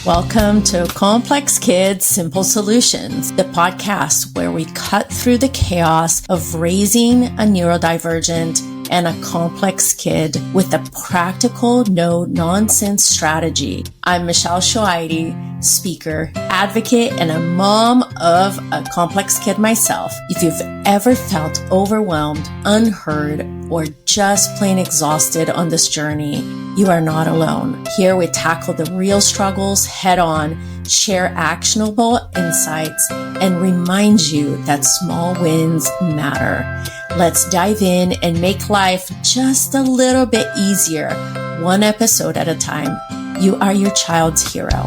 Welcome to Complex Kids, Simple Solutions, the podcast where we cut through the chaos of raising a neurodivergent and a complex kid with a practical, no-nonsense strategy. I'm Michelle Shoaidi, speaker, advocate, and a mom of a complex kid myself. If you've ever felt overwhelmed, unheard, or just plain exhausted on this journey, you are not alone. Here we tackle the real struggles head on, share actionable insights, and remind you that small wins matter. Let's dive in and make life just a little bit easier, one episode at a time. You are your child's hero.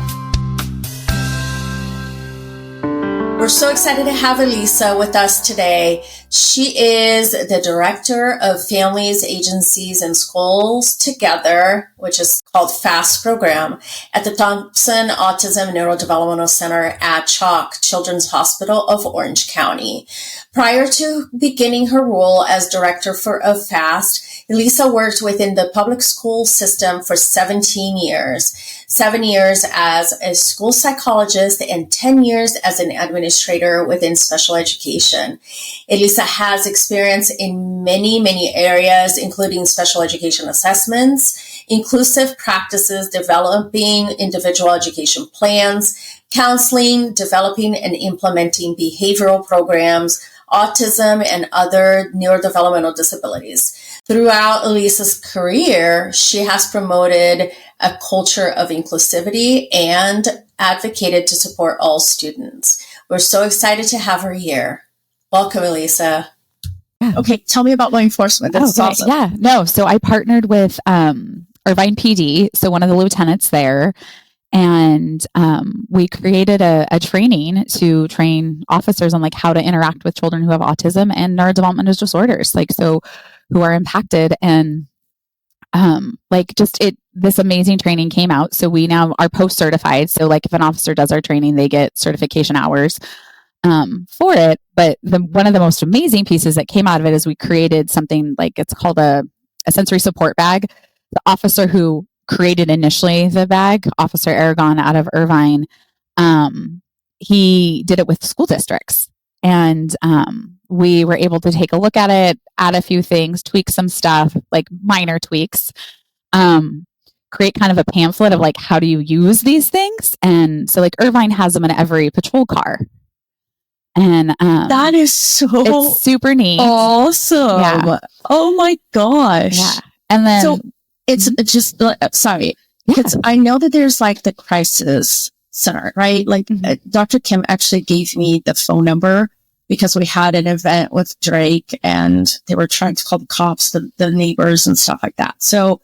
We're so excited to have Elissa with us today. She is the Director of Families, Agencies, and Schools Together, which is called FAST program, at the Thompson Autism Neurodevelopmental Center at CHOC, Children's Hospital of Orange County. Prior to beginning her role as Director of FAST, Elissa worked within the public school system for 17 years, 7 years as a school psychologist and 10 years as an administrator within special education. Elissa has experience in many areas, including special education assessments, inclusive practices, developing individual education plans, counseling, developing and implementing behavioral programs, autism, and other neurodevelopmental disabilities. Throughout Elissa's career, she has promoted a culture of inclusivity and advocated to support all students. We're so excited to have her here. Welcome, Elissa. Okay, tell me about law enforcement. That's awesome. Yeah, no. So I partnered with Irvine PD, so one of the lieutenants there, and we created a training to train officers on like how to interact with children who have autism and neurodevelopmental disorders, who are impacted. And this amazing training came out. So we now are post-certified. So like if an officer does our training, they get certification hours for it. But one of the most amazing pieces that came out of it is we created something like it's called a sensory support bag. The officer who created initially the bag, Officer Aragon out of Irvine, he did it with school districts. And we were able to take a look at it, add a few things, tweak some stuff, like minor tweaks, create kind of a pamphlet of like, how do you use these things? And so like Irvine has them in every patrol car. And that is it's super neat. Awesome. Yeah. Oh my gosh. Yeah. And then so it's just sorry, because I know that there's like the crisis center, right? Like Dr. Kim actually gave me the phone number because we had an event with Drake and they were trying to call the cops, the neighbors and stuff like that. So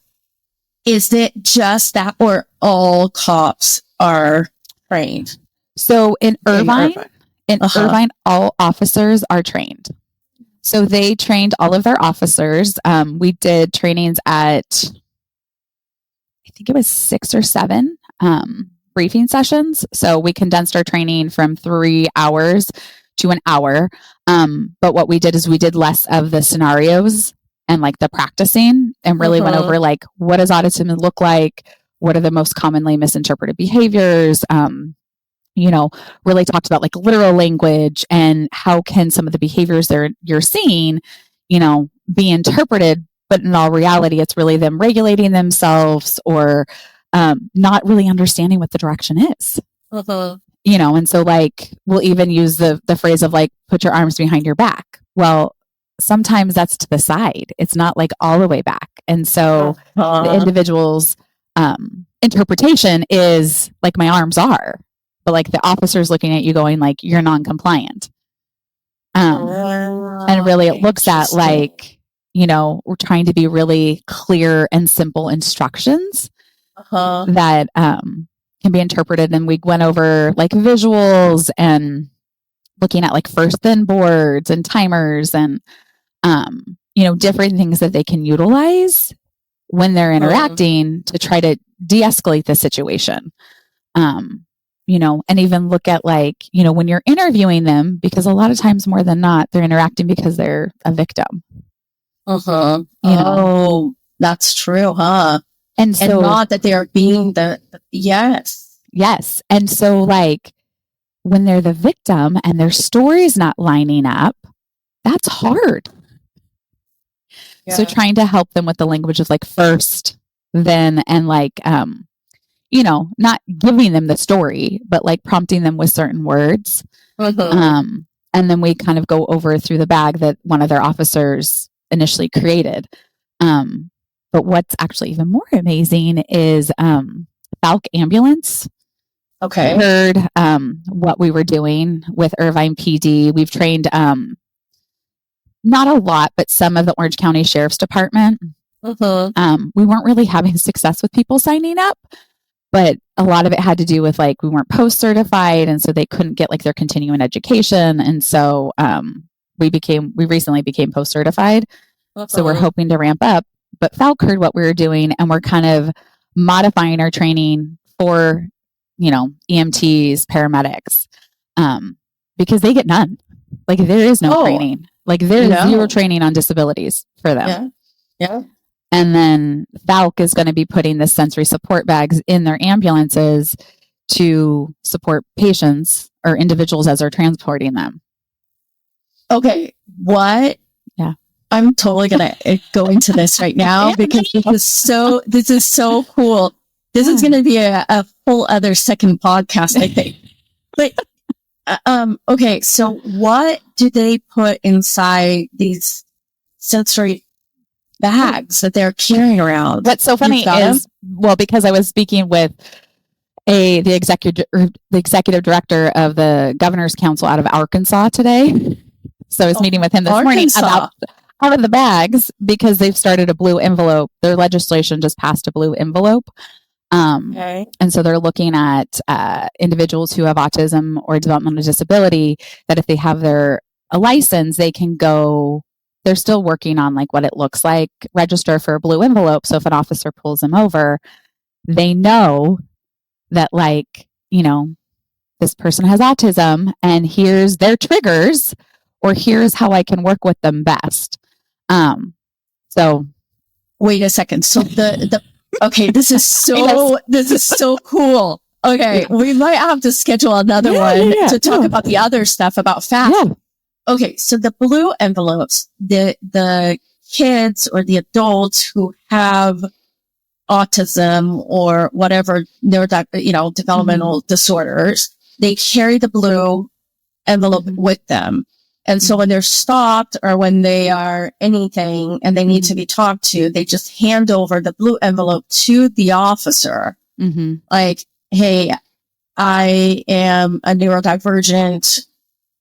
is it just that, or all cops are trained? So in Irvine, all officers are trained. So they trained all of their officers. We did trainings at, I think it was 6 or 7 briefing sessions. So we condensed our training from 3 hours to an hour. But what we did is we did less of the scenarios and like the practicing and really went over like, what does autism look like? What are the most commonly misinterpreted behaviors? Really talked about like literal language and how can some of the behaviors you're seeing, be interpreted, but in all reality, it's really them regulating themselves or not really understanding what the direction is. And so like we'll even use the phrase of like, put your arms behind your back. Well, sometimes that's to the side. It's not like all the way back. And so the individual's interpretation is like my arms are. But like the officer's looking at you going like, you're non-compliant. And really it looks at like, we're trying to be really clear and simple instructions that can be interpreted. And we went over like visuals and looking at like first then boards and timers and, different things that they can utilize when they're interacting to try to de-escalate the situation. And even look at like, when you're interviewing them, because a lot of times more than not, they're interacting because they're a victim. Oh, that's true, huh? And so not that they are being yes. Yes. And so like when they're the victim and their story's not lining up, that's hard. Yeah. So trying to help them with the language of like first, then, and like, not giving them the story, but like prompting them with certain words. Mm-hmm. And then we kind of go over through the bag that one of their officers initially created. But what's actually even more amazing is Falck Ambulance. Okay. Heard what we were doing with Irvine PD. We've trained not a lot, but some of the Orange County Sheriff's Department. Mm-hmm. We weren't really having success with people signing up, but a lot of it had to do with like we weren't post certified, and so they couldn't get like their continuing education, and so we recently became post certified. Uh-huh. So we're hoping to ramp up. But Falck heard what we were doing, and we're kind of modifying our training for EMTs, paramedics, because they get none. Like there is no training. Like there's zero training on disabilities for them. Yeah. And then Falck is going to be putting the sensory support bags in their ambulances to support patients or individuals as they're transporting them. Okay. What? Yeah. I'm totally going to go into this right now because this is so cool. This is going to be a whole other second podcast, I think. But, okay. So what do they put inside these sensory bags that they're carrying around? What's so funny is, because I was speaking with the executive director of the Governor's Council out of Arkansas today. So I was meeting with him this morning about out of the bags because they've started a blue envelope. Their legislation just passed a blue envelope. And so they're looking at individuals who have autism or developmental disability that if they have a license, they can go. They're still working on like what it looks like, register for a blue envelope. So if an officer pulls them over, they know that like, this person has autism and here's their triggers or here's how I can work with them best. So wait a second. So okay, this is so cool. Okay. We might have to schedule another one to talk about the other stuff about FAST. Yeah. Okay, so the blue envelopes, the kids or the adults who have autism or whatever developmental disorders, they carry the blue envelope with them. And so when they're stopped or when they are anything and they need to be talked to, they just hand over the blue envelope to the officer. Mm-hmm. Like, hey, I am a neurodivergent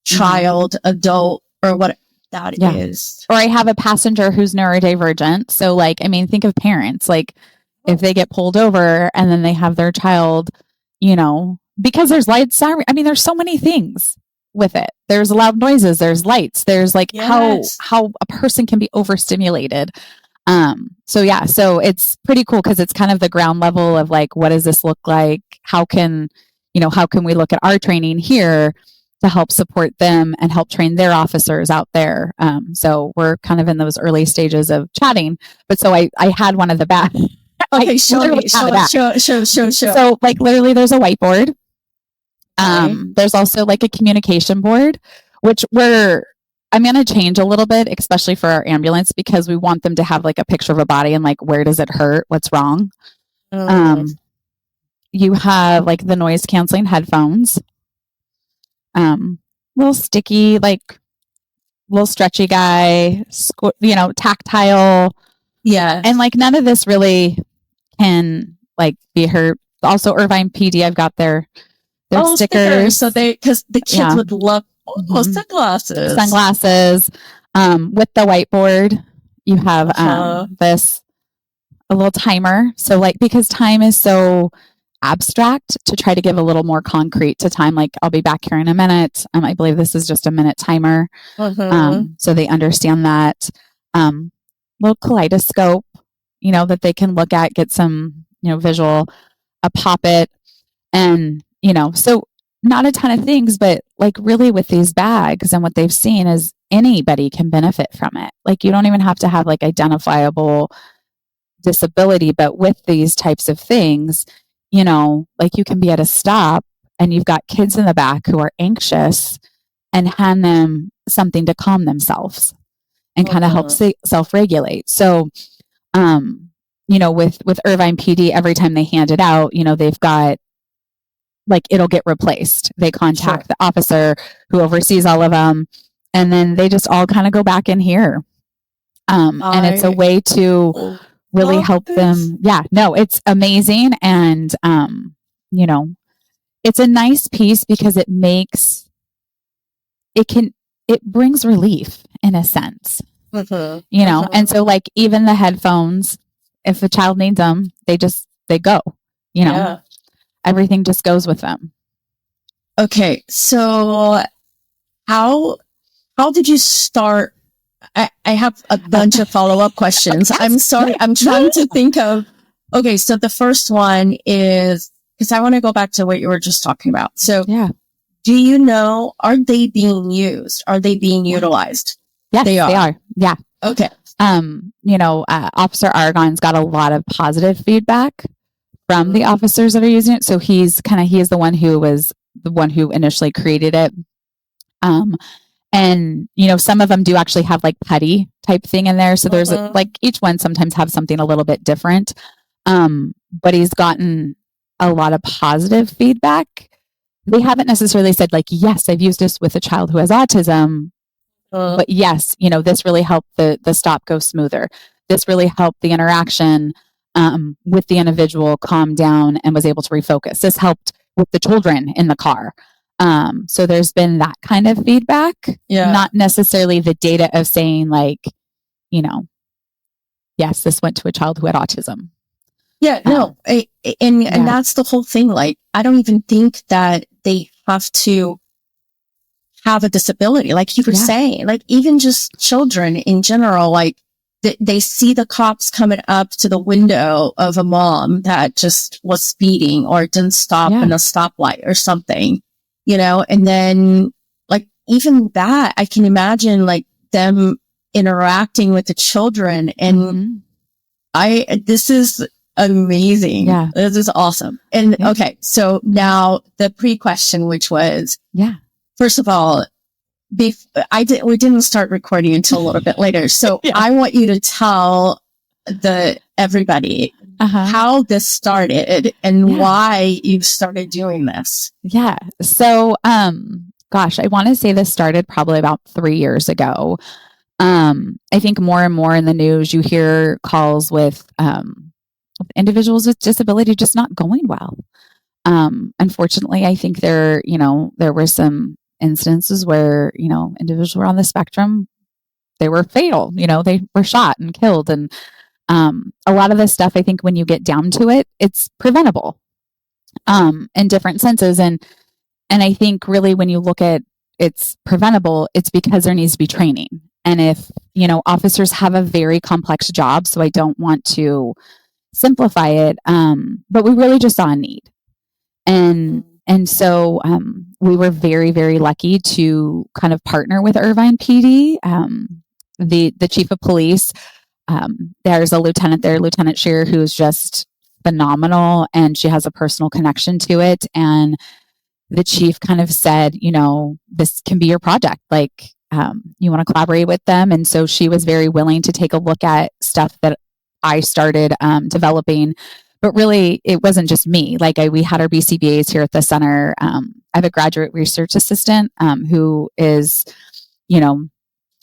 child, adult, or what that is. Or I have a passenger who's neurodivergent. So like, think of parents, like if they get pulled over and then they have their child, because there's lights, siren. There's so many things with it. There's loud noises, there's lights, there's like how a person can be overstimulated. So it's pretty cool because it's kind of the ground level of like, what does this look like? How can we look at our training here to help support them and help train their officers out there. So we're kind of in those early stages of chatting. But so I had one of the back. Okay, show. So like literally there's a whiteboard. There's also like a communication board, which I'm going to change a little bit, especially for our ambulance, because we want them to have like a picture of a body and like, where does it hurt? What's wrong? You have like the noise canceling headphones. Little sticky, like little stretchy guy, tactile. Yeah. And like none of this really can like be hurt. Also Irvine PD, I've got their stickers. So because the kids would love sunglasses. Sunglasses. With the whiteboard, you have a little timer. So like, because time is so abstract, to try to give a little more concrete to time, like I'll be back here in a minute. I believe this is just a minute timer. So they understand that. Little kaleidoscope, that they can look at, get some, visual, a poppet, and, so not a ton of things, but like really with these bags and what they've seen is anybody can benefit from it. Like you don't even have to have like identifiable disability, but with these types of things, like you can be at a stop and you've got kids in the back who are anxious and hand them something to calm themselves and kind of help self-regulate. So, with Irvine PD, every time they hand it out, they've got like, it'll get replaced. They contact the officer who oversees all of them, and then they just all kind of go back in here. And it's a way to really help them. Yeah, no, it's amazing. And, it's a nice piece because it brings relief in a sense, and so like even the headphones, if a child needs them, they go, everything just goes with them. Okay. So how did you start? I have a bunch of follow-up questions. I'm sorry. I'm trying to think of, okay. So the first one is, because I want to go back to what you were just talking about. So do you know, are they being used? Are they being utilized? Yes, they are. Yeah. Okay. Officer Aragon's got a lot of positive feedback from the officers that are using it. So he is the one who initially created it. And some of them do actually have like putty type thing in there. So there's like each one sometimes have something a little bit different. But he's gotten a lot of positive feedback. They haven't necessarily said like, yes, I've used this with a child who has autism. But yes, this really helped the stop go smoother. This really helped the interaction with the individual calm down and was able to refocus. This helped with the children in the car. So there's been that kind of feedback, not necessarily the data of saying like, yes, this went to a child who had autism. Yeah, no. And that's the whole thing. Like, I don't even think that they have to have a disability. Like you were saying, like even just children in general, like they see the cops coming up to the window of a mom that just was speeding or didn't stop in a stoplight or something, and then like even that, I can imagine like them interacting with the children and this is amazing. Yeah. This is awesome. And okay. So now the pre-question, which was, first of all, we didn't start recording until a little bit later. So I want you to tell everybody how this started and why you started doing this. Yeah. So, gosh, I want to say this started probably about 3 years ago. I think more and more in the news, you hear calls with individuals with disability just not going well. Unfortunately, I think there were some instances where, individuals were on the spectrum, they were fatal, they were shot and killed. And a lot of this stuff, I think when you get down to it, it's preventable in different senses. And I think really when you look at it's preventable, it's because there needs to be training. And if, officers have a very complex job, so I don't want to simplify it, but we really just saw a need. And so we were very, very lucky to kind of partner with Irvine PD. The chief of police, there's a lieutenant there, Lieutenant Shearer, who's just phenomenal, and she has a personal connection to it. And the chief kind of said, this can be your project. Like, you want to collaborate with them. And so she was very willing to take a look at stuff that I started developing. But really, it wasn't just me. Like we had our BCBAs here at the center. I have a graduate research assistant who is,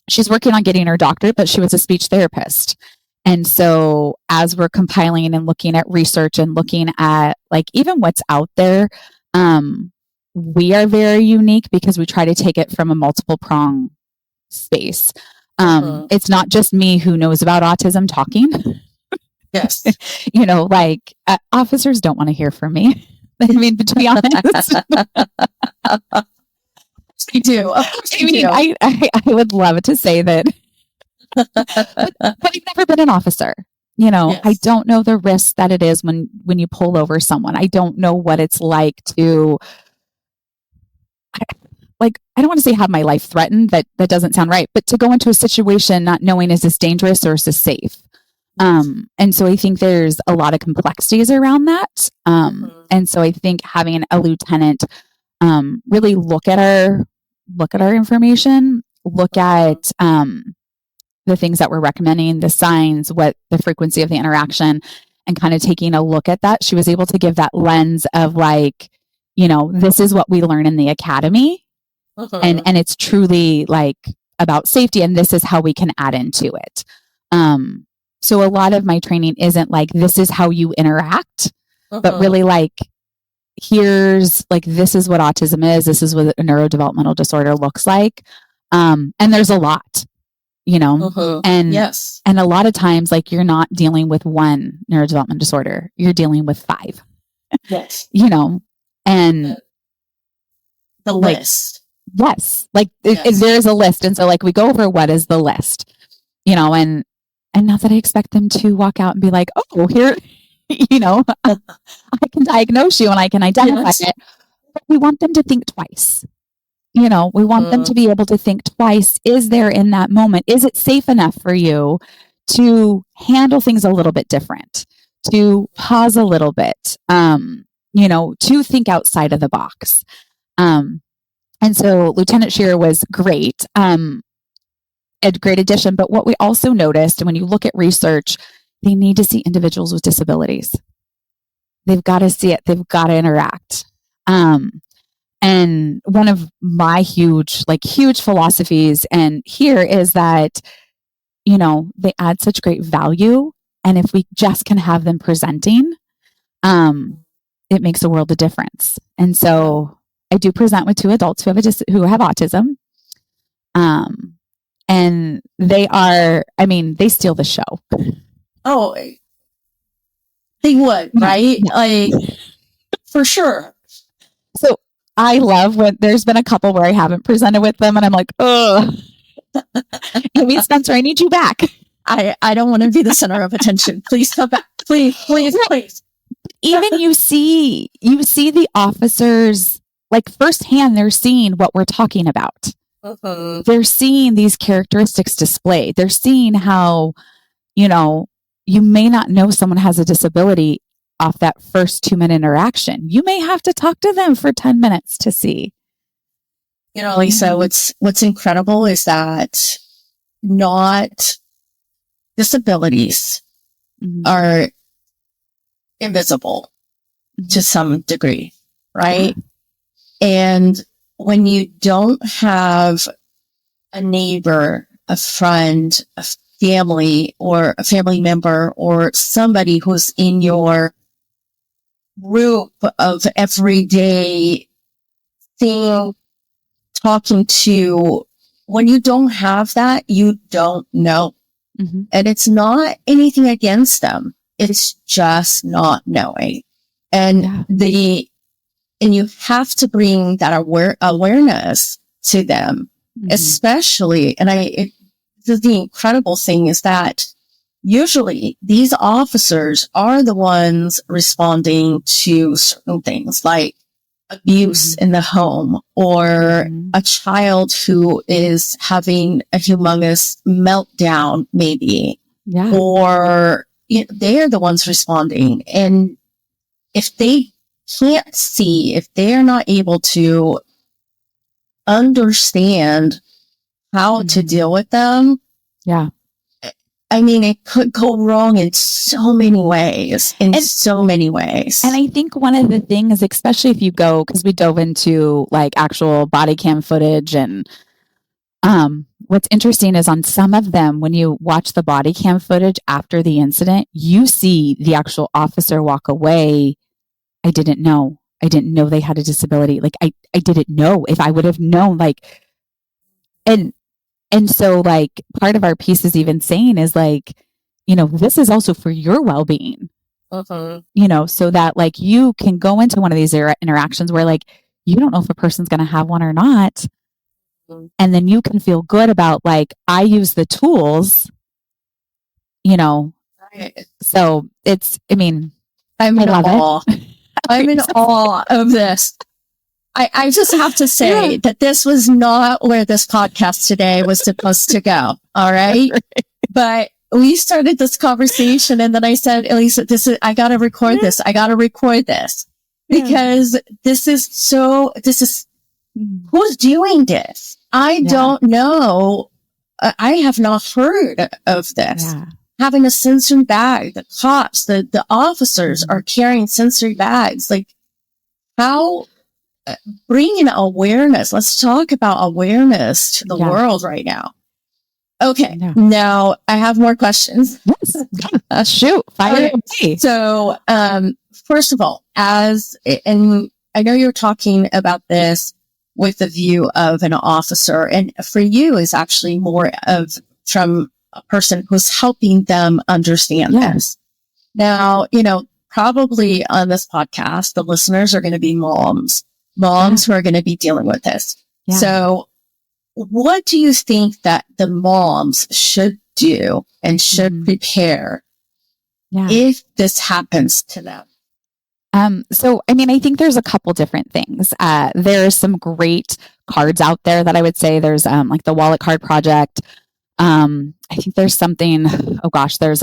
she's working on getting her doctorate, but she was a speech therapist. And so as we're compiling and looking at research and looking at like even what's out there, we are very unique because we try to take it from a multiple prong space. It's not just me who knows about autism talking. Yes. Officers don't want to hear from me. I mean, to be honest. They do. I would love to say that, but I've never been an officer. Yes. I don't know the risk that it is when you pull over someone. I don't know what it's like to, I don't want to say have my life threatened. That doesn't sound right. But to go into a situation not knowing is this dangerous or is this safe? And so I think there's a lot of complexities around that. And so I think having a lieutenant really look at our information, look at the things that we're recommending, the signs, what the frequency of the interaction, and kind of taking a look at that. She was able to give that lens of like, this is what we learn in the academy. And it's truly like about safety, and this is how we can add into it. So a lot of my training isn't like, this is how you interact, but really like, here's like, this is what autism is. This is what a neurodevelopmental disorder looks like. And there's a lot, and yes. And a lot of times, like, you're not dealing with one neurodevelopmental disorder, you're dealing with 5, yes, and the list. Yes. Like there's a list. And so like, we go over what is the list, and not that I expect them to walk out and be like, oh, here, I can diagnose you and I can identify it. But we want them to think twice. We want them to be able to think twice. Is there in that moment, is it safe enough for you to handle things a little bit different, to pause a little bit, to think outside of the box. And so Lieutenant Shearer was great, a great addition. But what we also noticed, when you look at research, they need to see individuals with disabilities. They've got to see it. They've got to interact. And one of my huge philosophies and here is that, they add such great value. And if we just can have them presenting, it makes a world of difference. And so I do present with 2 adults who have autism. And they steal the show. Oh, they would, right? Yeah. Like, for sure. So I love when there's been a couple where I haven't presented with them and I'm like, oh, Amy Spencer, I need you back. I don't want to be the center of attention. Please come back. Please. Even you see the officers, like, firsthand, they're seeing what we're talking about. They're seeing these characteristics displayed. They're seeing how, you may not know someone has a disability off that first 2-minute interaction. You may have to talk to them for 10 minutes to see. Lisa, what's incredible is that not disabilities are invisible to some degree, right? And when you don't have a neighbor, a friend, a family, or a family member, or somebody who's in your group of everyday thing, talking to, when you don't have that, you don't know. And it's not anything against them. It's just not knowing. And and you have to bring that awareness to them, especially. And the incredible thing is that usually these officers are the ones responding to certain things like abuse in the home, or a child who is having a humongous meltdown, maybe, or they're the ones responding. And if they can't see, if they're not able to understand how to deal with them, it could go wrong in so many ways, And I think one of the things, especially if you go, because we dove into like actual body cam footage, and what's interesting is on some of them, when you watch the body cam footage after the incident, you see the actual officer walk away. I didn't know they had a disability. Like I didn't know. If I would have known, like, and so like part of our piece is even saying is like, this is also for your well-being, so that like you can go into one of these interactions where like, you don't know if a person's going to have one or not. And then you can feel good about like, I use the tools, so it's, I'm in awe. I'm in awe of this. I just have to say that this was not where this podcast today was supposed to go. All right. But we started this conversation, and then I said, Elissa, I got to record this. I got to record this because this is who's doing this? I don't know. I have not heard of this. Yeah. Having a sensory bag, the cops, the officers are carrying sensory bags. Like, how bringing awareness. Let's talk about awareness to the world right now. Okay. Now I have more questions. Yes. Shoot. Fire away. So, first of all, and I know you're talking about this with the view of an officer, and for you is actually more of from a person who's helping them understand this. Now, probably on this podcast, the listeners are going to be moms who are going to be dealing with this. Yeah. So what do you think that the moms should do and should prepare if this happens to them? So, I think there's a couple different things. There's some great cards out there that I would say there's, like the Wallet Card Project. I think there's something, there's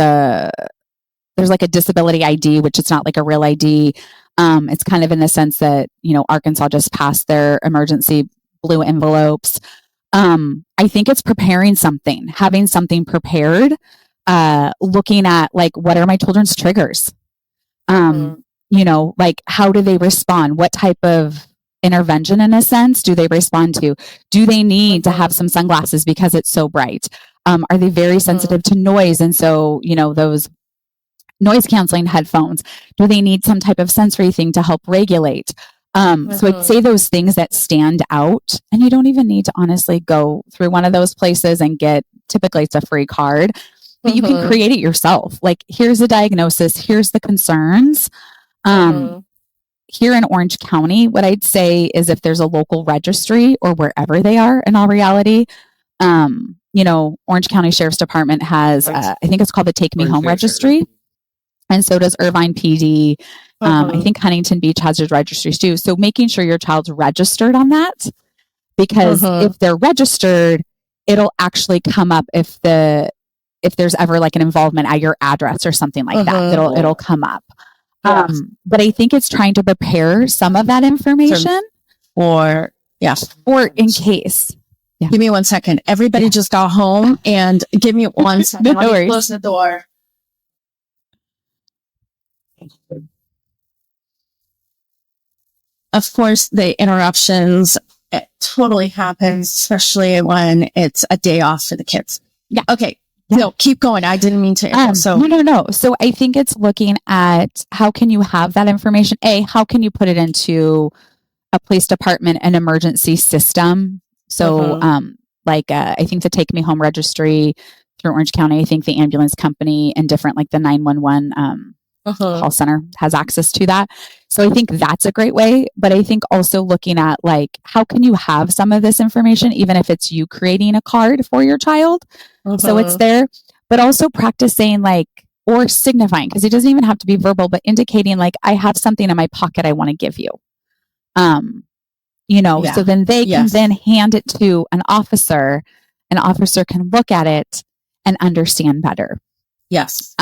like a disability ID, which it's not like a real ID. It's kind of in the sense that, Arkansas just passed their emergency blue envelopes. I think it's preparing something, having something prepared, looking at like, what are my children's triggers? Like how do they respond? What type of intervention in a sense do they respond to? Do they need to have some sunglasses because it's so bright? Are they very sensitive to noise? And so, those noise canceling headphones, do they need some type of sensory thing to help regulate? So I'd say those things that stand out, and you don't even need to honestly go through one of those places and typically it's a free card, but you can create it yourself. Like, here's the diagnosis, here's the concerns. Here in Orange County, what I'd say is if there's a local registry or wherever they are, in all reality, Orange County Sheriff's Department has, I think it's called the Take Me Home Registry. And so does Irvine PD. I think Huntington Beach has their registries too. So making sure your child's registered on that, because if they're registered, it'll actually come up if there's ever like an involvement at your address or something like that, it'll come up. But I think it's trying to prepare some of that information or in case. Yeah. Give me 1 second. Everybody just got home, and give me 1 second. No worries. Close the door. Of course, the interruptions totally happens, especially when it's a day off for the kids. Yeah. Okay. No, keep going. I didn't mean to. No. So I think it's looking at how can you have that information? How can you put it into a police department, an emergency system? So, I think the Take Me Home registry through Orange County, I think the ambulance company and different, like the 911, call center has access to that. So I think that's a great way, but I think also looking at like, how can you have some of this information, even if it's you creating a card for your child? So it's there, but also practicing or signifying, because it doesn't even have to be verbal, but indicating like, I have something in my pocket I want to give you. So then they can then hand it to an officer can look at it and understand better. Yes.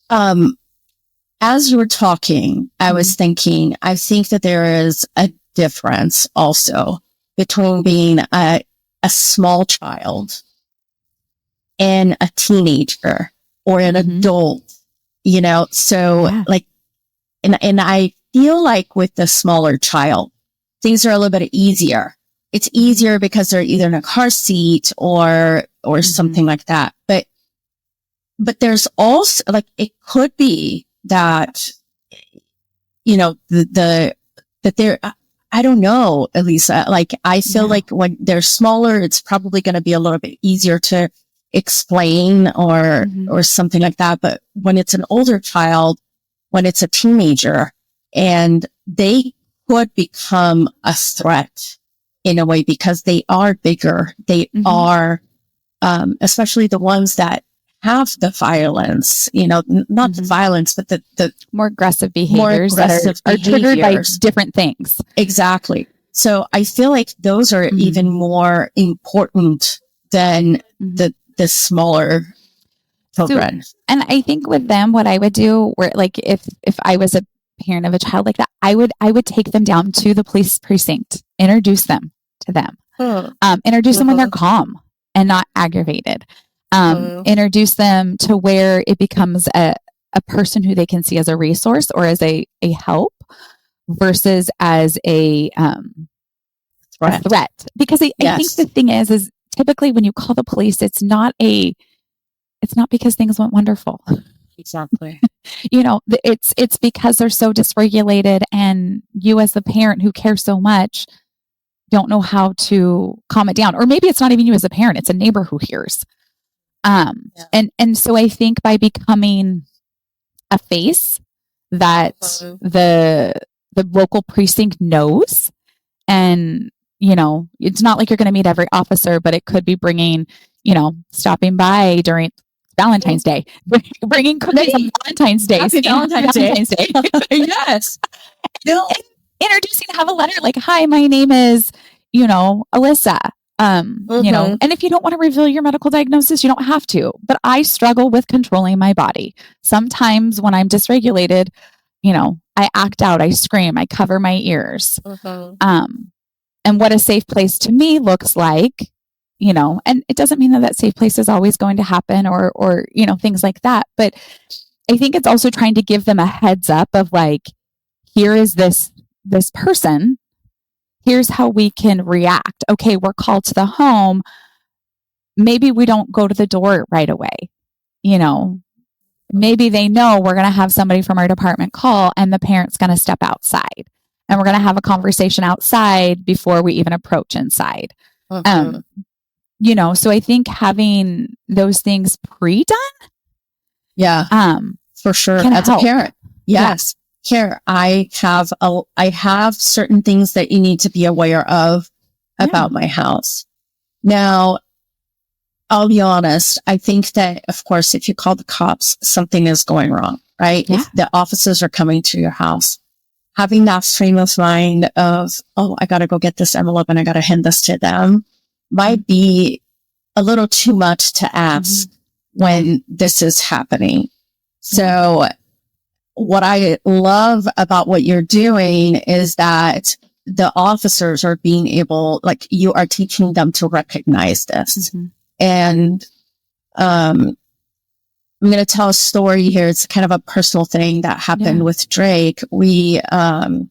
As you were talking, I was thinking, I think that there is a difference also between being a small child and a teenager or an adult, so and I feel like with the smaller child, things are a little bit easier. It's easier because they're either in a car seat or something like that. But there's also it could be that, that they're, I don't know, Elissa, I feel like when they're smaller, it's probably going to be a little bit easier to explain or something like that. But when it's an older child, when it's a teenager, and they could become a threat in a way because they are bigger. They are, especially the ones that have the violence, not the violence, but the more aggressive behaviors that are triggered by different things. Exactly. So I feel like those are even more important than the smaller children. And I think with them, what I would do, where like if I was a parent of a child like that, I would take them down to the police precinct, introduce them to them, introduce them when they're calm and not aggravated, introduce them to where it becomes a person who they can see as a resource or as a help versus as a threat. Because I think the thing is typically when you call the police, it's not because things went wonderful. Exactly. It's because they're so dysregulated, and you as the parent who cares so much don't know how to calm it down. Or maybe it's not even you as a parent, it's a neighbor who hears. And so I think by becoming a face that the local precinct knows, and it's not like you're going to meet every officer, but it could be bringing, stopping by during Valentine's Day, bringing cookies on Valentine's Day. Happy Valentine's Day. Yes. Introducing, have a letter like, hi, my name is, Elissa. And if you don't want to reveal your medical diagnosis, you don't have to. But I struggle with controlling my body. Sometimes when I'm dysregulated, I act out, I scream, I cover my ears. And what a safe place to me looks like, and it doesn't mean that safe place is always going to happen or things like that. But I think it's also trying to give them a heads up of like, here is this person. Here's how we can react. Okay, we're called to the home. Maybe we don't go to the door right away. Maybe they know we're going to have somebody from our department call, and the parent's going to step outside, and we're going to have a conversation outside before we even approach inside. So I think having those things pre-done. Yeah. For sure. As a parent. Yes. Here, I have certain things that you need to be aware of about my house. Now, I'll be honest. I think that, of course, if you call the cops, something is going wrong, right? Yeah. If the officers are coming to your house, having that frame of mind of, I got to go get this envelope and I got to hand this to them might be a little too much to ask when this is happening. So what I love about what you're doing is that the officers are being able, like you are teaching them to recognize this. And I'm going to tell a story here. It's kind of a personal thing that happened with Drake. We went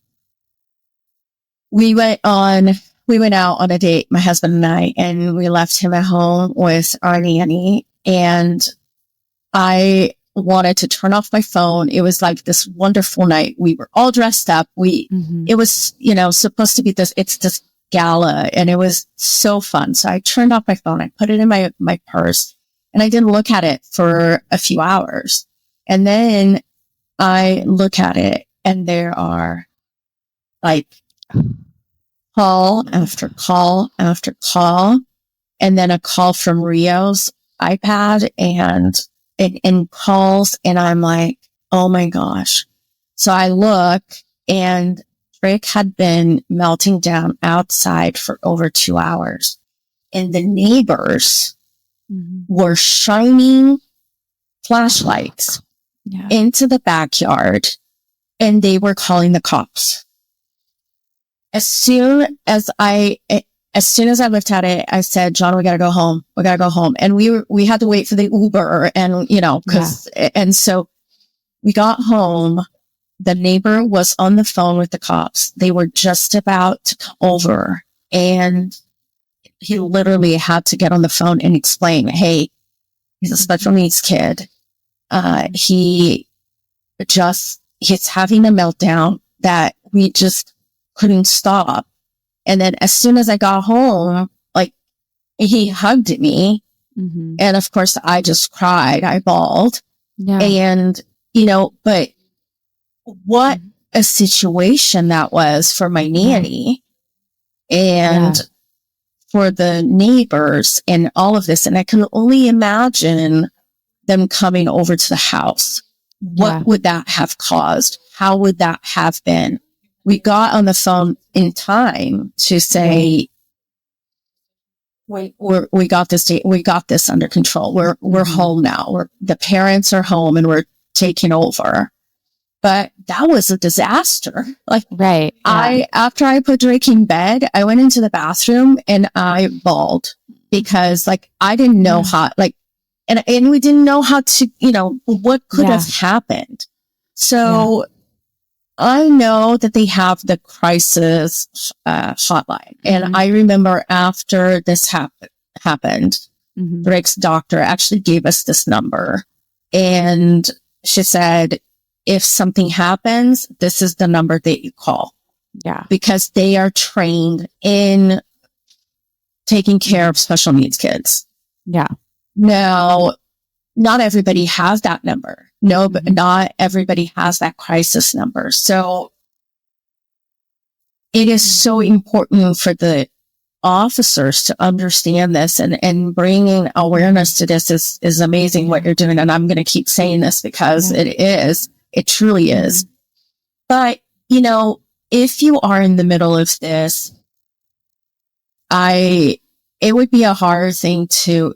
out on a date, my husband and I, and we left him at home with our nanny. And I wanted to turn off my phone. It was like this wonderful night. We were all dressed up. It was, supposed to be it's this gala, and it was so fun. So I turned off my phone. I put it in my purse, and I didn't look at it for a few hours. And then I look at it, and there are like call after call after call, and then a call from Rio's iPad and calls, and I'm like, oh my gosh. So I look, and Drake had been melting down outside for over 2 hours, and the neighbors were shining flashlights into the backyard, and they were calling the cops. As soon as I looked at it, I said, John, we got to go home. We got to go home. And we had to wait for the Uber, and, and so we got home. The neighbor was on the phone with the cops. They were just about to come over, and he literally had to get on the phone and explain, hey, he's a special needs kid. He's having a meltdown that we just couldn't stop. And then as soon as I got home, like he hugged me. And of course I just cried. I bawled. And, but what a situation that was for my nanny and for the neighbors and all of this. And I can only imagine them coming over to the house. What would that have caused? How would that have been? We got on the phone in time to say, we got this under control. We're home now. The parents are home and we're taking over. But that was a disaster. Like, right. Yeah. After I put Drake in bed, I went into the bathroom and I bawled because like, I didn't know how, like, and we didn't know how to, what could have happened. So I know that they have the crisis hotline. And I remember after this happened, Drake's doctor actually gave us this number. And she said, if something happens, this is the number that you call. Yeah. Because they are trained in taking care of special needs kids. Yeah. Now, not everybody has that number. No, but not everybody has that crisis number. So it is so important for the officers to understand this and bringing awareness to this is amazing what you're doing. And I'm going to keep saying this because it truly is. But, if you are in the middle of this, it would be a hard thing to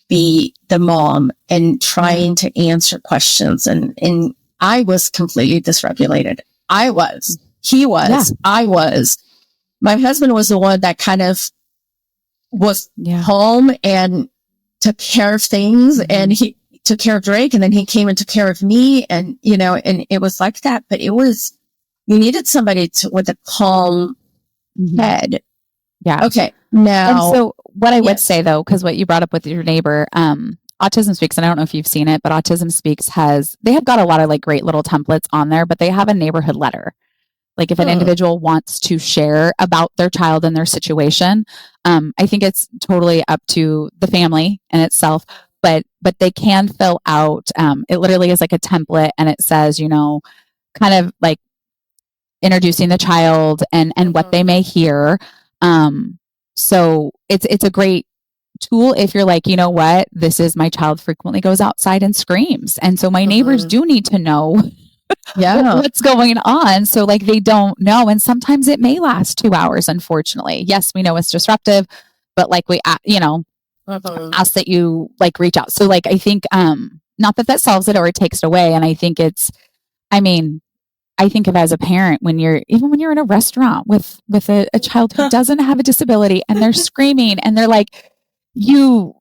be the mom and trying to answer questions. And I was completely dysregulated. He was, I was. My husband was the one that kind of was home and took care of things, and he took care of Drake, and then he came and took care of me, and and it was like that. But you needed somebody with a calm head. Yeah. Okay. Now, and so what I would say though, because what you brought up with your neighbor, Autism Speaks, and I don't know if you've seen it, but Autism Speaks they have got a lot of like great little templates on there, but they have a neighborhood letter. Like if an individual wants to share about their child and their situation, I think it's totally up to the family in itself, but they can fill out, it literally is like a template, and it says, kind of like introducing the child and what they may hear. So it's a great tool if you're like, what, this is my child frequently goes outside and screams. And so my neighbors do need to know what's going on. So like they don't know. And sometimes it may last 2 hours, unfortunately. Yes, we know it's disruptive, but like we, ask that you like reach out. So like, I think, not that solves it or it takes it away. And I think I think of as a parent when you're in a restaurant with a child who doesn't have a disability and they're screaming and they're like, you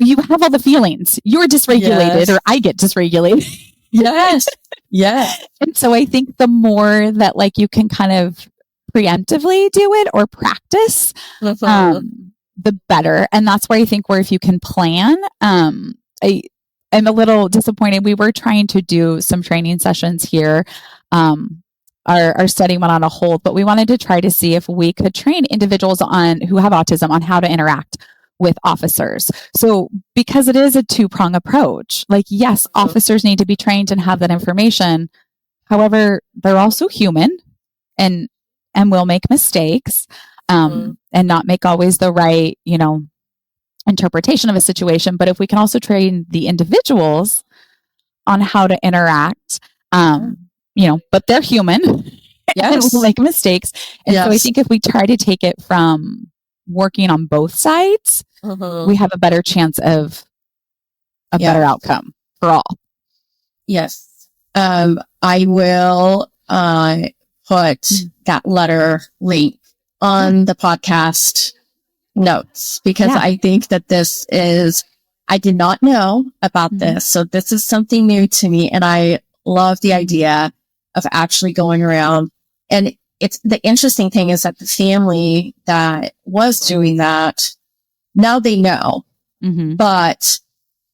have all the feelings. You're dysregulated or I get dysregulated. Yes. Yes. And so I think the more that like you can kind of preemptively do it or practice, the better. And that's where I think if you can plan, I'm a little disappointed. We were trying to do some training sessions here. Our study went on a hold, but we wanted to try to see if we could train individuals who have autism on how to interact with officers. So because it is a two-prong approach, like, yes, officers need to be trained and have that information. However, they're also human and will make mistakes, and not make always the right, interpretation of a situation. But if we can also train the individuals on how to interact, but they're human and will make mistakes. And so I think if we try to take it from working on both sides, we have a better chance of a better outcome for all. Yes. I will put that letter link on the podcast notes because I think that I did not know about this. So this is something new to me, and I love the idea of actually going around. And it's the interesting thing is that the family that was doing that, now they know, but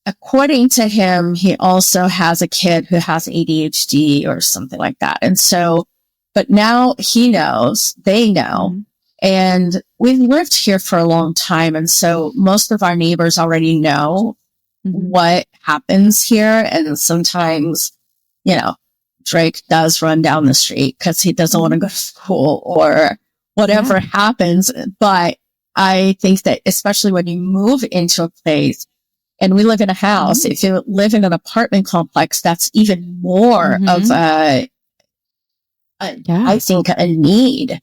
according to him, he also has a kid who has ADHD or something like that. And so, but now he knows, they know, and we've lived here for a long time. And so most of our neighbors already know what happens here. And sometimes, Drake does run down the street because he doesn't want to go to school or whatever happens. But I think that especially when you move into a place, and we live in a house, if you live in an apartment complex, that's even more of I think a need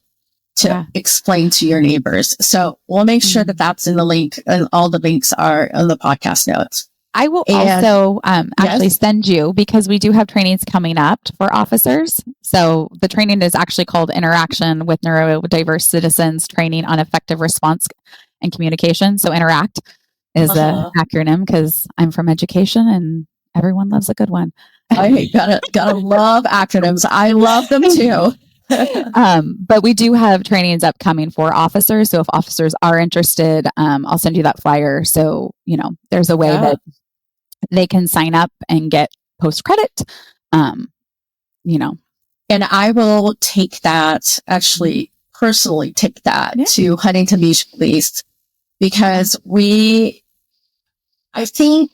to explain to your neighbors. So we'll make sure that that's in the link, and all the links are in the podcast notes. I will also actually send you, because we do have trainings coming up for officers. So the training is actually called Interaction with Neurodiverse Citizens Training on Effective Response and Communication. So INTERACT is the acronym, because I'm from education and everyone loves a good one. I gotta love acronyms. I love them too. But we do have trainings upcoming for officers. So if officers are interested, I'll send you that flyer. So, there's a way that they can sign up and get post credit, And I will take that, actually personally take that to Huntington Beach Police, because I think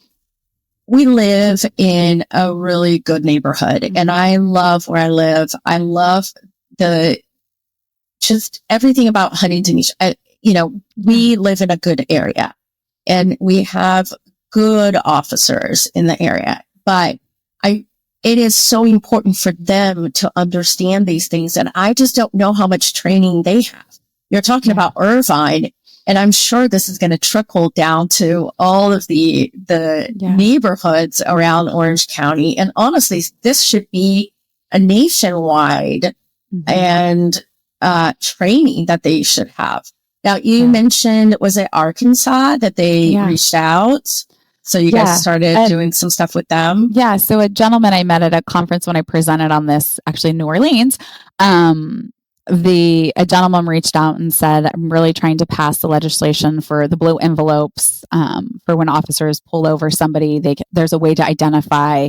we live in a really good neighborhood, and I love where I live. I love just everything about Huntington Beach. We live in a good area, and we have good officers in the area, but it is so important for them to understand these things. And I just don't know how much training they have. You're talking about Irvine, and I'm sure this is going to trickle down to all of the neighborhoods around Orange County. And honestly, this should be a nationwide and training that they should have. Now, you mentioned, was it Arkansas that they reached out? So you guys started doing some stuff with them? Yeah. So a gentleman I met at a conference when I presented on this, actually in New Orleans, a gentleman reached out and said, I'm really trying to pass the legislation for the blue envelopes, for when officers pull over somebody, there's a way to identify,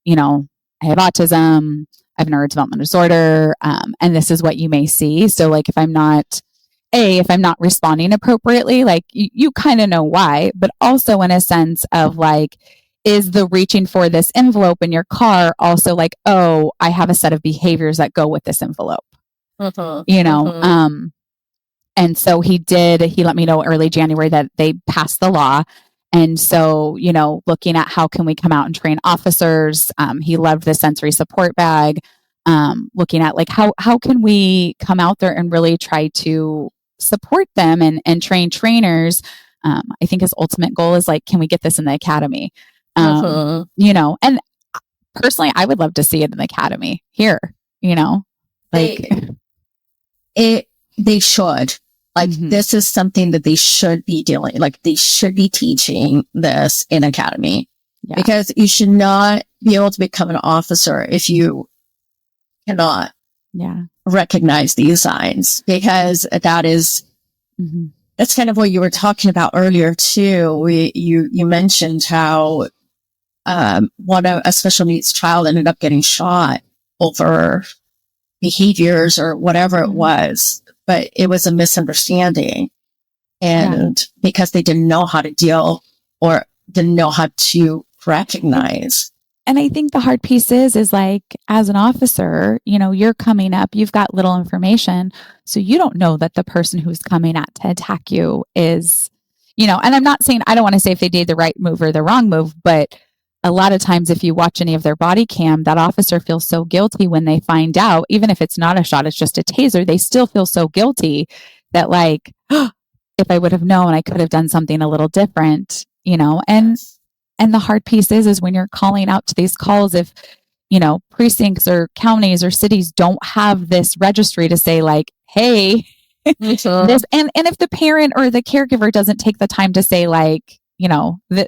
I have autism, I have a neurodevelopmental disorder, and this is what you may see. So like, if I'm not responding appropriately, like you kind of know why, but also in a sense of like, is the reaching for this envelope in your car also like, oh, I have a set of behaviors that go with this envelope, and so he let me know early January that they passed the law. And so, looking at how can we come out and train officers, he loved the sensory support bag, looking at like, how can we come out there and really try to support them and train trainers. I think his ultimate goal is like, can we get this in the academy? And personally, I would love to see it in the academy here, like they should, like, this is something that they should be doing. Like they should be teaching this in academy, because you should not be able to become an officer if you cannot recognize these signs, because that is, that's kind of what you were talking about earlier too. You mentioned how, a special needs child ended up getting shot over behaviors or whatever it was, but it was a misunderstanding. And because they didn't know how to deal or didn't know how to recognize. And I think the hard piece is like, as an officer, you're coming up, you've got little information. So you don't know that the person who's coming out to attack you is, and I'm not saying, I don't want to say if they did the right move or the wrong move, but a lot of times if you watch any of their body cam, that officer feels so guilty when they find out, even if it's not a shot, it's just a taser, they still feel so guilty that like, oh, if I would have known, I could have done something a little different, And the hard piece is when you're calling out to these calls, if, precincts or counties or cities don't have this registry to say like, hey, this, and if the parent or the caregiver doesn't take the time to say like,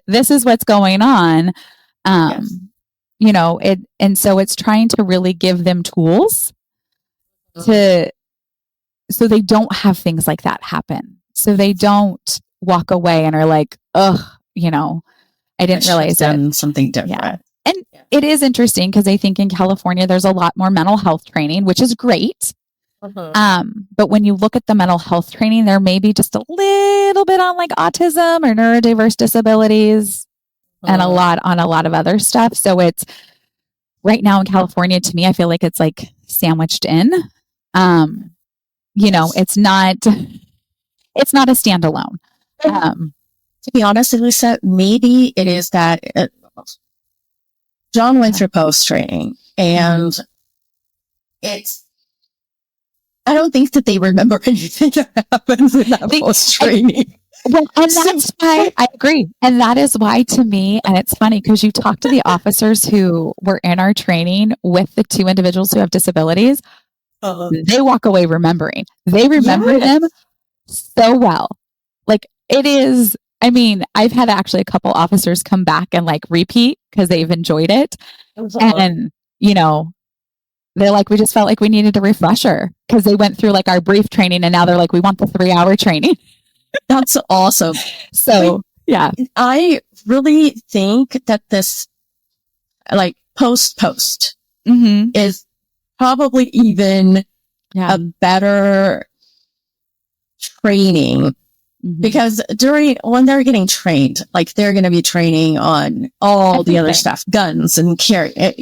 this is what's going on, and so it's trying to really give them tools so they don't have things like that happen. So they don't walk away and are like, ugh, I didn't realize done something different. Yeah. And it is interesting because I think in California, there's a lot more mental health training, which is great. But when you look at the mental health training, there may be just a little bit on like autism or neurodiverse disabilities and a lot on a lot of other stuff. So it's right now in California, to me, I feel like it's like sandwiched in. It's not a standalone. To be honest, Elissa, maybe it is that John went through post training, and it's I don't think that they remember anything that happens in that post training. Well, and that's why I agree. And that is why, to me, and it's funny because you talk to the officers who were in our training with the 2 individuals who have disabilities, they walk away remembering. They remember them so well. Like, it is, I mean, I've had actually a couple officers come back and like repeat because they've enjoyed it. And, you know, they're like, we just felt like we needed a refresher because they went through like our brief training and now they're like, we want the 3-hour training. That's awesome. So, yeah. I really think that this, like, post is probably even a better training because when they're getting trained, like, they're going to be training on all the other stuff, guns and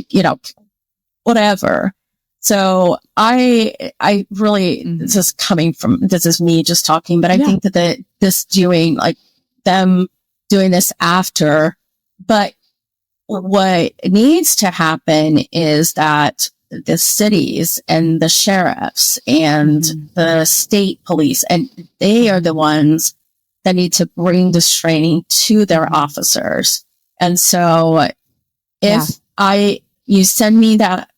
you know, whatever. So I really, this is me just talking, but I think that them doing this after, but what needs to happen is that the cities and the sheriffs and the state police, and they are the ones that need to bring this training to their officers. And so if you send me that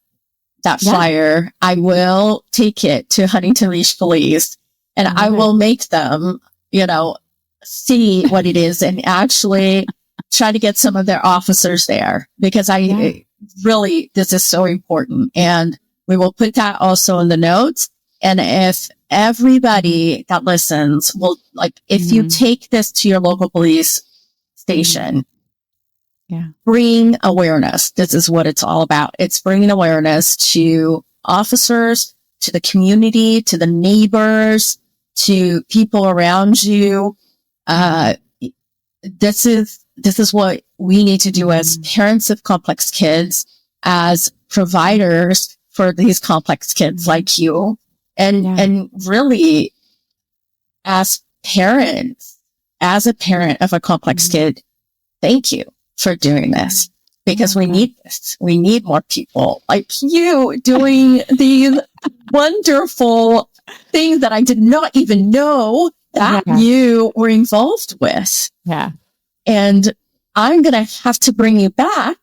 flyer, I will take it to Huntington Beach Police and I will make them, you know, see what it is and actually try to get some of their officers there because this is so important. And we will put that also in the notes. And if everybody that listens will, like, if you take this to your local police station, bring awareness. This is what it's all about. It's bringing awareness to officers, to the community, to the neighbors, to people around you. This is what we need to do as parents of complex kids, as providers for these complex kids like you, and really as parents, as a parent of a complex kid, thank you for doing this because we need this. We need more people like you doing these wonderful things that I did not even know that you were involved with. Yeah. And I'm going to have to bring you back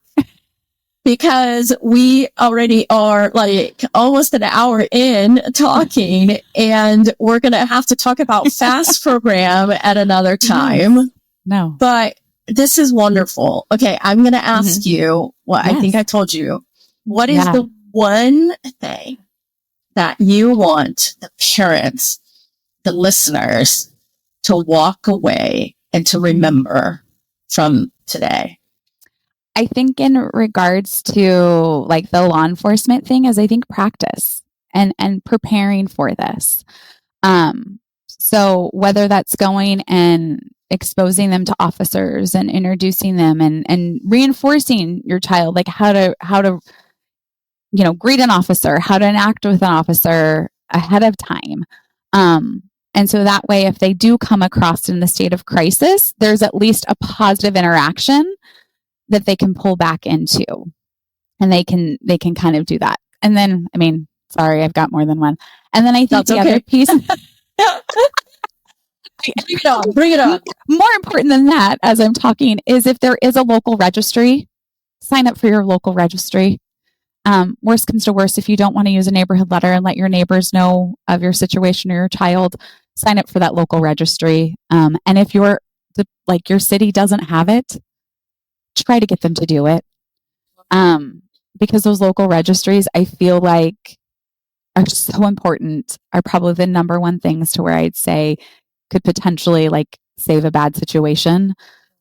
because we already are like almost an hour in talking and we're going to have to talk about FAST program at another time. No, but this is wonderful. Okay. I'm going to ask you what I think I told you. What is the one thing that you want the parents, the listeners to walk away and to remember from today? I think in regards to like the law enforcement thing is I think practice and preparing for this. So whether that's going and exposing them to officers and introducing them and reinforcing your child, like how to, you know, greet an officer, how to interact with an officer ahead of time. And so that way, if they do come across in the state of crisis, there's at least a positive interaction that they can pull back into, and they can kind of do that. And then, I mean, sorry, I've got more than one. And then I think other piece, bring it on. More important than that, as I'm talking, is if there is a local registry, sign up for your local registry. Worst comes to worst, if you don't want to use a neighborhood letter and let your neighbors know of your situation or your child, sign up for that local registry. And if your city doesn't have it, try to get them to do it. Because those local registries, I feel like, are so important, are probably the number one things to where I'd say could potentially like save a bad situation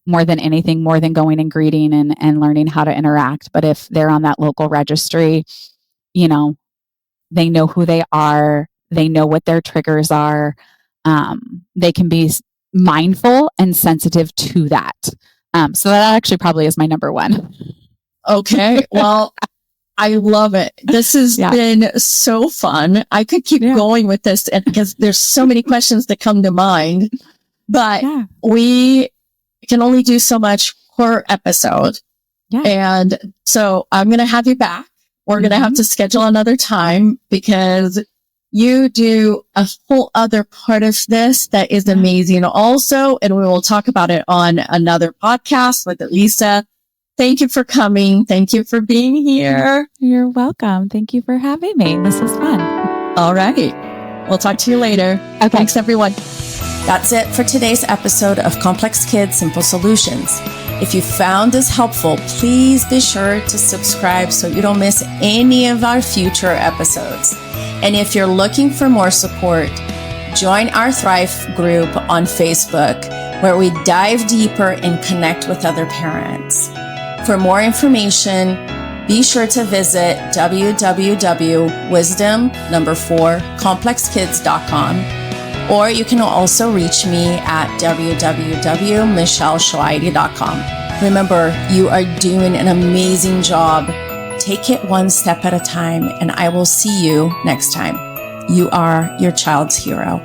more than anything, more than going and greeting and learning how to interact. But if they're on that local registry, you know, they know who they are, they know what their triggers are. They can be mindful and sensitive to that. So that actually probably is my number one. Okay. Well, I love it. This has been so fun. I could keep going with this because there's so many questions that come to mind, but we can only do so much per episode. Yeah. And so I'm going to have you back. We're going to have to schedule another time because you do a whole other part of this that is amazing also. And we will talk about it on another podcast with Elissa. Thank you for coming. Thank you for being here. You're welcome. Thank you for having me. This was fun. All right. We'll talk to you later. Okay. Thanks, everyone. That's it for today's episode of Complex Kids, Simple Solutions. If you found this helpful, please be sure to subscribe so you don't miss any of our future episodes. And if you're looking for more support, join our Thrive group on Facebook, where we dive deeper and connect with other parents. For more information, be sure to visit www.wisdom4complexkids.com, or you can also reach me at www.michelleshoaidi.com. Remember, you are doing an amazing job. Take it one step at a time, and I will see you next time. You are your child's hero.